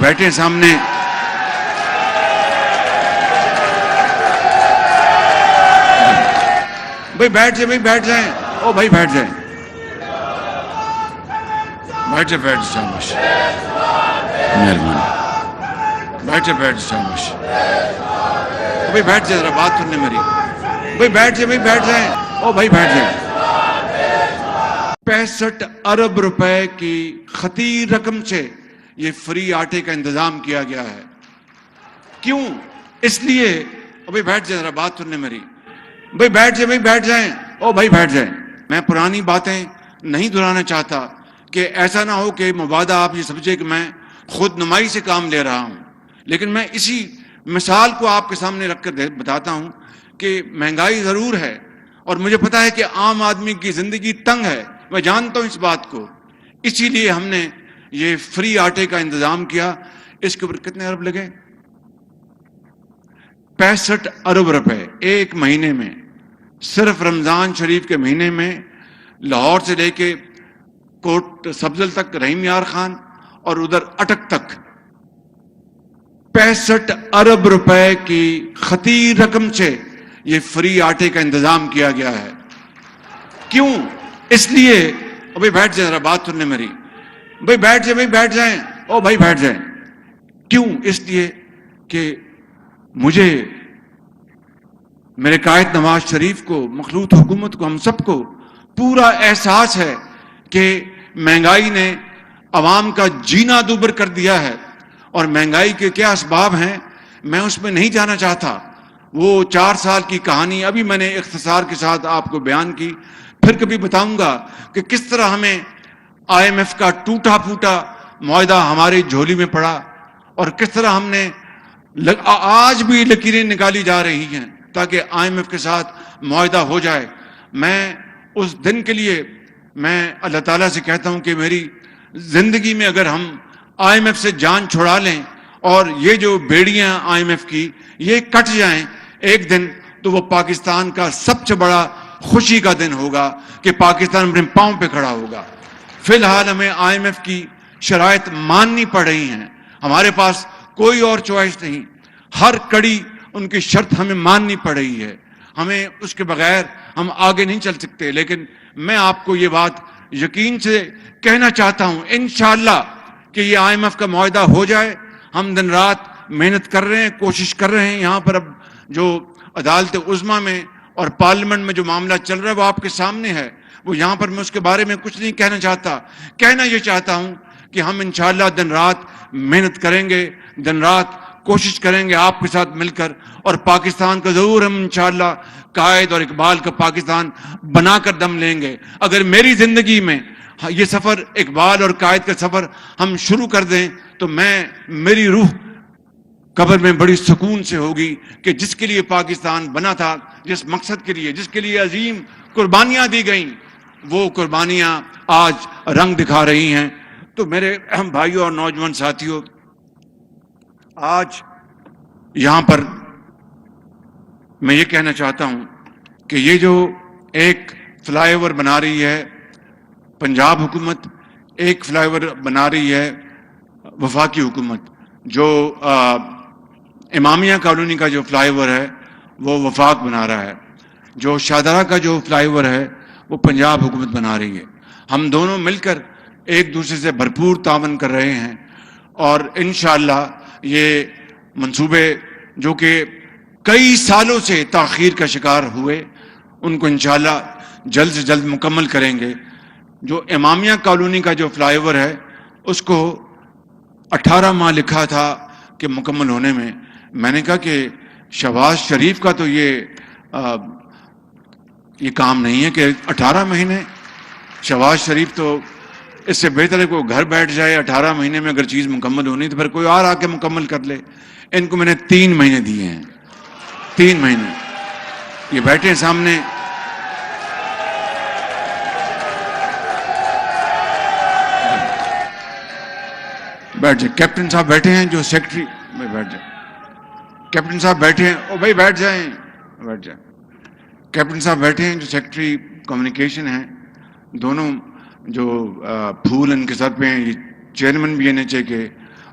بیٹھے ہیں سامنے. بھائی بیٹھ جائیں, بھائی بیٹھ جائیں, او بھائی بیٹھ جائیں, بیٹھ جائیں, بیٹھ جائیں, شاباش, مہربانی, بیٹھ جائیں, بیٹھ جائیں, شاباش. بھائی بیٹھ جائیں, ذرا بات سننے میری. بھائی بیٹھ جائیں, بھائی بیٹھ جائیں, او بھائی بیٹھ جائیں. 65 ارب روپے کی خطیر رقم سے یہ فری آٹے کا انتظام کیا گیا ہے. کیوں؟ اس لیے, بھائی بیٹھ جائیں, ذرا بات سننے میری. بھائی بیٹھ جائیں, بھائی بیٹھ جائیں, او بھائی بیٹھ جائیں. میں پرانی باتیں نہیں دہرانا چاہتا کہ ایسا نہ ہو کہ مبادہ آپ یہ سمجھے کہ میں خود نمائی سے کام لے رہا ہوں. لیکن میں اسی مثال کو آپ کے سامنے رکھ کر بتاتا ہوں کہ مہنگائی ضرور ہے اور مجھے پتا ہے کہ عام آدمی کی زندگی تنگ ہے, میں جانتا ہوں اس بات کو. اسی لیے ہم نے یہ فری آٹے کا انتظام کیا. اس کے اوپر کتنے ارب لگے؟ 65 ارب روپے ایک مہینے میں. صرف رمضان شریف کے مہینے میں لاہور سے لے کے کوٹ سبزل تک, رحیم یار خان اور ادھر اٹک تک 65 ارب روپے کی خطیر رقم سے یہ فری آٹے کا انتظام کیا گیا ہے. کیوں؟ اس لیے, بھائی بیٹھ جائیں, ذرا بات سننے میری. بھائی بیٹھ جائیں, بھائی بیٹھ جائیں, او بھائی بیٹھ جائیں. کیوں؟ اس لیے کہ مجھے, میرے قائد نواز شریف کو, مخلوط حکومت کو, ہم سب کو پورا احساس ہے کہ مہنگائی نے عوام کا جینا دوبر کر دیا ہے. اور مہنگائی کے کیا اسباب ہیں میں اس میں نہیں جانا چاہتا. وہ 4 سال کی کہانی ابھی میں نے اختصار کے ساتھ آپ کو بیان کی. پھر کبھی بتاؤں گا کہ کس طرح ہمیں IMF کا ٹوٹا پھوٹا معاہدہ ہماری جھولی میں پڑا اور کس طرح ہم نے آج بھی لکیریں نکالی جا رہی ہیں تاکہ IMF کے ساتھ معاہدہ ہو جائے. میں اس دن کے لیے میں اللہ تعالیٰ سے کہتا ہوں کہ میری زندگی میں اگر ہم IMF سے جان چھڑا لیں اور یہ جو بیڑیاں IMF کی یہ کٹ جائیں ایک دن, تو وہ پاکستان کا سب سے بڑا خوشی کا دن ہوگا کہ پاکستان اپنے پاؤں پہ کھڑا ہوگا. فی الحال ہمیں IMF کی شرائط ماننی پڑ رہی ہیں, ہمارے پاس کوئی اور چوائس نہیں. ہر کڑی ان کی شرط ہمیں ماننی پڑ رہی ہے, ہمیں اس کے بغیر ہم آگے نہیں چل سکتے. لیکن میں آپ کو یہ بات یقین سے کہنا چاہتا ہوں انشاءاللہ کہ یہ IMF کا معاہدہ ہو جائے. ہم دن رات محنت کر رہے ہیں, کوشش کر رہے ہیں. یہاں پر اب جو عدالت عظمیٰ میں اور پارلیمنٹ میں جو معاملہ چل رہا ہے وہ آپ کے سامنے ہے. وہ یہاں پر میں اس کے بارے میں کچھ نہیں کہنا چاہتا. کہنا یہ چاہتا ہوں کہ ہم انشاءاللہ دن رات محنت کریں گے, دن رات کوشش کریں گے آپ کے ساتھ مل کر, اور پاکستان کا ضرور ہم انشاءاللہ قائد اور اقبال کا پاکستان بنا کر دم لیں گے. اگر میری زندگی میں یہ سفر, اقبال اور قائد کا سفر ہم شروع کر دیں تو میری روح قبر میں بڑی سکون سے ہوگی کہ جس کے لیے پاکستان بنا تھا, جس مقصد کے لیے, جس کے لیے عظیم قربانیاں دی گئیں, وہ قربانیاں آج رنگ دکھا رہی ہیں. تو میرے بھائیوں اور نوجوان ساتھیوں, آج یہاں پر میں یہ کہنا چاہتا ہوں کہ یہ جو ایک فلائی اوور بنا رہی ہے پنجاب حکومت, ایک فلائی اوور بنا رہی ہے وفاقی حکومت. جو امامیہ کالونی کا جو فلائی اوور ہے وہ وفاق بنا رہا ہے, جو شاہدرہ کا جو فلائی اوور ہے وہ پنجاب حکومت بنا رہی ہے. ہم دونوں مل کر ایک دوسرے سے بھرپور تعاون کر رہے ہیں اور انشاءاللہ یہ منصوبے جو کہ کئی سالوں سے تاخیر کا شکار ہوئے ان کو انشاءاللہ جلد سے جلد مکمل کریں گے. جو امامیہ کالونی کا جو فلائی اوور ہے اس کو 18 ماہ لکھا تھا کہ مکمل ہونے میں. میں نے کہا کہ شہباز شریف کا تو یہ کام نہیں ہے کہ 18 مہینے. شہباز شریف تو اس سے بہتر ہے کوئی گھر بیٹھ جائے, 18 مہینے میں اگر چیز مکمل ہونی تو پھر کوئی اور آ کے مکمل کر لے. ان کو میں نے 3 مہینے دیے ہیں, 3 مہینے. یہ بیٹھے ہیں سامنے, بیٹھ جائیں. کیپٹن صاحب بیٹھے ہیں جو سیکرٹری میں, بیٹھ جائیں. کیپٹن صاحب بیٹھے ہیں, او بھائی بیٹھ جائیں, بیٹھ جائیں. کیپٹن صاحب بیٹھے ہیں جو سیکرٹری کمیونیکیشن ہیں. دونوں جو پھول ان کے سر پہ ہیں, یہ چیئرمین بھی NHA کے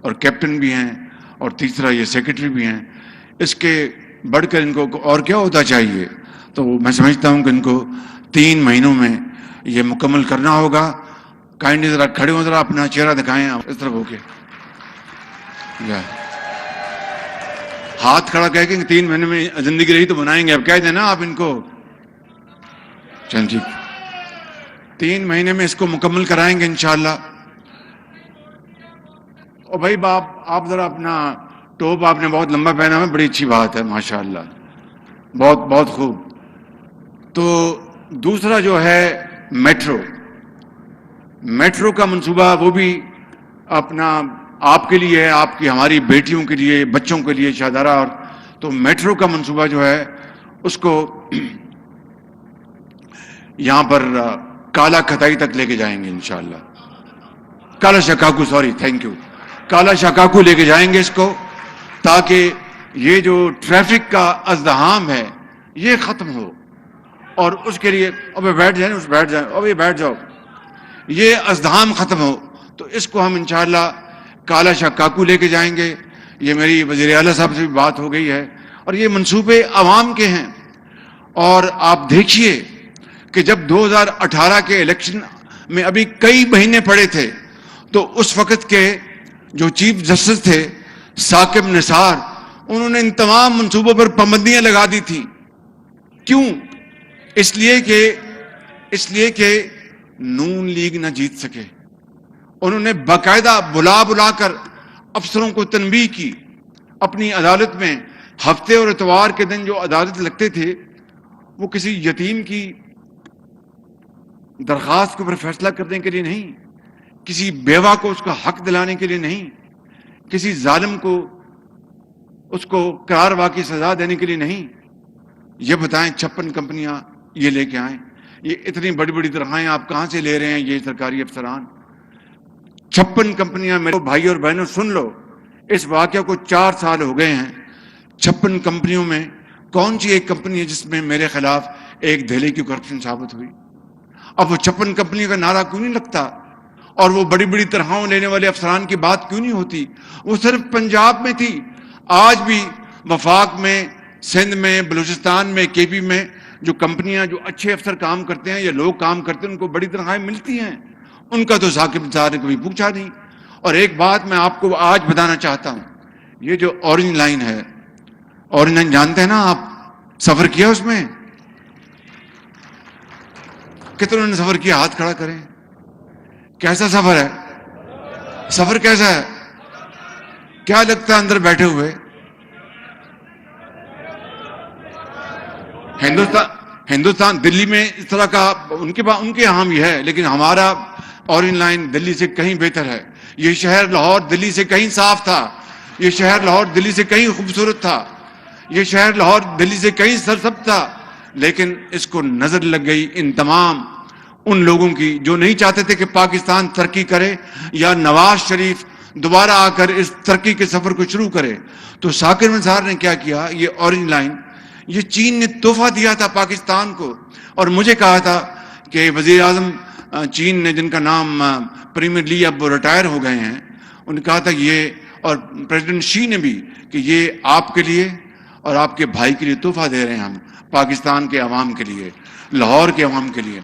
اور کیپٹن بھی ہیں اور تیسرا یہ سیکرٹری بھی ہیں. اس کے بڑھ کر ان کو اور کیا ہوتا چاہیے؟ تو میں سمجھتا ہوں کہ ان کو 3 مہینوں میں یہ مکمل کرنا ہوگا. کائنڈلی ذرا کھڑے ہو, ذرا اپنا چہرہ دکھائیں اس طرف ہو کے. ہاتھ کھڑا کہہ کے 3 مہینے میں زندگی رہی تو بنائیں گے. اب کہہ دینا آپ ان کو. چل ٹھیک, 3 مہینے میں اس کو مکمل کرائیں گے انشاءاللہ. اور بھائی باپ آپ ذرا اپنا ٹوپ آپ نے بہت لمبا پہنا ہے, بڑی اچھی بات ہے ماشاءاللہ, بہت بہت خوب. تو دوسرا جو ہے میٹرو کا منصوبہ, وہ بھی اپنا آپ کے لیے, آپ کی ہماری بیٹیوں کے لیے, بچوں کے لیے شاہدارہ. اور تو میٹرو کا منصوبہ جو ہے اس کو یہاں پر کالا کھتائی تک لے کے جائیں گے انشاءاللہ. کالا شکاکو, سوری, تھینک یو, کالا شکاکو لے کے جائیں گے اس کو, تاکہ یہ جو ٹریفک کا ازدحام ہے یہ ختم ہو. اور اس کے لیے ابھی بیٹھ جاؤ, یہ ازدحام ختم ہو. تو اس کو ہم انشاءاللہ کالا شکاکو لے کے جائیں گے. یہ میری وزیر اعلیٰ صاحب سے بھی بات ہو گئی ہے, اور یہ منصوبے عوام کے ہیں. اور آپ دیکھیے کہ جب 2018 کے الیکشن میں ابھی کئی مہینے پڑے تھے, تو اس وقت کے جو چیف جسٹس تھے ثاقب نثار, انہوں نے ان تمام منصوبوں پر پابندیاں لگا دی تھیں. کیوں؟ اس لیے کہ نون لیگ نہ جیت سکے. انہوں نے باقاعدہ بلا کر افسروں کو تنبیہ کی. اپنی عدالت میں ہفتے اور اتوار کے دن جو عدالت لگتے تھے, وہ کسی یتیم کی درخواست کے اوپر فیصلہ کرنے کے لیے نہیں, کسی بیوہ کو اس کا حق دلانے کے لیے نہیں, کسی ظالم کو اس کو قرار واقعی سزا دینے کے لیے نہیں. یہ بتائیں 56 کمپنیاں یہ لے کے آئیں, یہ اتنی بڑی بڑی تنخواہیں آپ کہاں سے لے رہے ہیں یہ سرکاری افسران؟ 56 کمپنیاں. میرے بھائی اور بہنوں سن لو, اس واقعہ کو 4 سال ہو گئے ہیں. 56 کمپنیوں میں کون سی ایک کمپنی ہے جس میں میرے خلاف ایک دھیلے کی کرپشن ثابت ہوئی؟ اب وہ 56 کمپنیوں کا نعرہ کیوں نہیں لگتا؟ اور وہ بڑی بڑی تنخواہیں لینے والے افسران کی بات کیوں نہیں ہوتی؟ وہ صرف پنجاب میں تھی. آج بھی وفاق میں, سندھ میں, بلوچستان میں, کے پی میں جو کمپنیاں, جو اچھے افسر کام کرتے ہیں یا لوگ کام کرتے ہیں, ان کو بڑی تنخواہیں ملتی ہیں. ان کا تو ثاقب نثار نے کبھی پوچھا نہیں. اور ایک بات میں آپ کو آج بتانا چاہتا ہوں, یہ جو اورنج لائن ہے, اورنج لائن جانتے ہیں نا آپ, سفر کیا اس میں؟ کتنوں نے سفر کیا؟ ہاتھ کھڑا کریں. کیسا سفر ہے؟ سفر کیسا ہے؟ کیا لگتا ہے اندر بیٹھے ہوئے؟ ہندوستان دلی میں اس طرح کا ان کے یہاں بھی ہے, لیکن ہمارا اورنج لائن دلی سے کہیں بہتر ہے. یہ شہر لاہور دلی سے کہیں صاف تھا, یہ شہر لاہور دلی سے کہیں خوبصورت تھا, یہ شہر لاہور دلی سے کہیں سرسبز تھا. لیکن اس کو نظر لگ گئی ان تمام ان لوگوں کی جو نہیں چاہتے تھے کہ پاکستان ترقی کرے یا نواز شریف دوبارہ آ کر اس ترقی کے سفر کو شروع کرے. تو ثاقب نثار نے کیا کیا؟ یہ اورنج لائن یہ چین نے تحفہ دیا تھا پاکستان کو. اور مجھے کہا تھا کہ وزیر اعظم چین نے, جن کا نام پریمیر لی, اب وہ ریٹائر ہو گئے ہیں, انہوں نے کہا تھا یہ, اور پریزیڈنٹ شی نے بھی, کہ یہ آپ کے لیے اور آپ کے بھائی کے لیے تحفہ دے رہے ہیں ہم, پاکستان کے عوام کے لیے, لاہور کے عوام کے لیے.